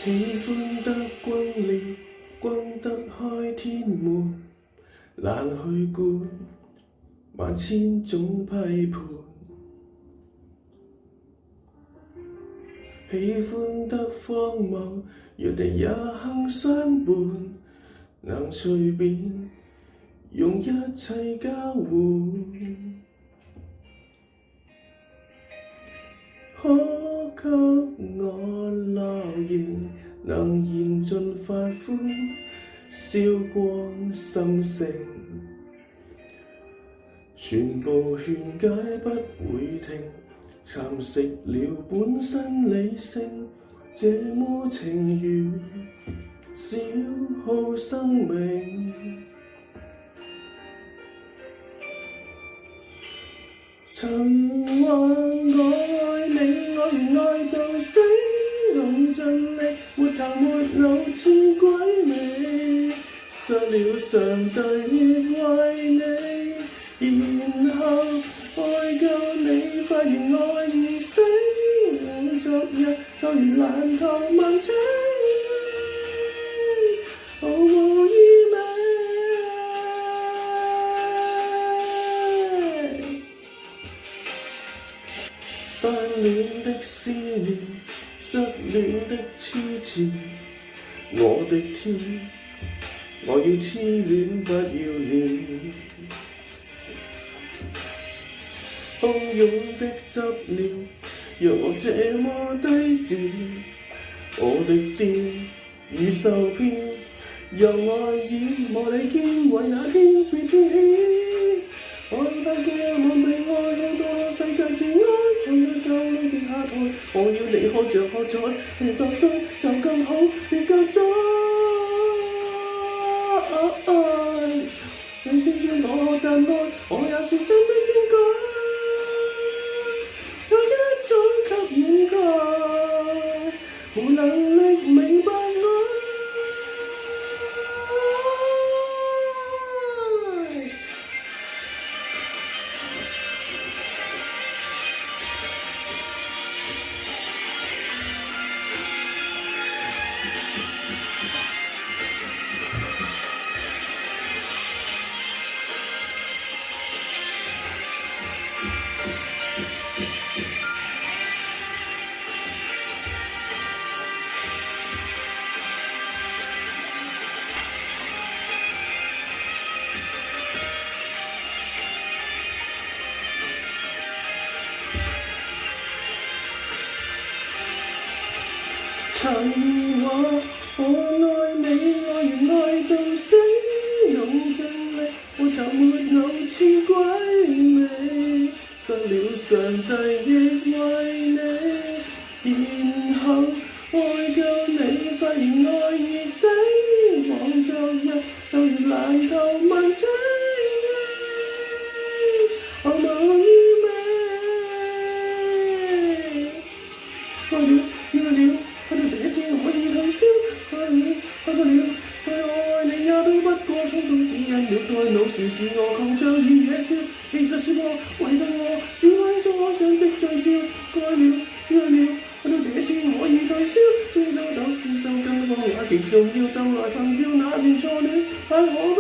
喜歡得轟烈，轟得開天門，懶去管萬千種批判。喜歡得荒謬，若地也肯相伴，能隨便用一切交換。可給我樂言，能言盡發歡，燒光心聲，全部勸解不會停，蠶食了本身理性，這麼情願消耗生命。曾話我愛你，愛緣愛到死，用盡力，沒頭沒腦似鬼魅，失了上帝亦為你，然後愛夠你，發現愛已死，昨日就如爛透萬尺，毫無意味。單戀的思念，失戀的痴纏，我的天，我要痴戀不要臉，洶湧的執念，若我這麼低賤，我的癲已受騙，由愛演無理堅為那天別天譴，愛太過無被愛好多世界自愛，從來就路跌下台，我要離開着喝彩，越覺衰就更好，越覺災。你先叫我站開，我也是真的應該，有一種給掩蓋，無能力明白愛。曾話我愛你，愛緣愛到死，用盡力，沒頭沒腦似鬼魅，失了上帝亦為你，然後愛夠你，發現愛已死，往昨日就如爛透萬尺，毫無意味。愛了要了，去到這次可以退燒，愛過了，再愛你也都不過衝動，只因了太老是自我擴張與野燒。其實說我為得我，只愛咗上的對照，愛了要了，去到這次可以退燒，追到鬥智獸更放也極重要，就來憑吊那段錯戀，太可悲。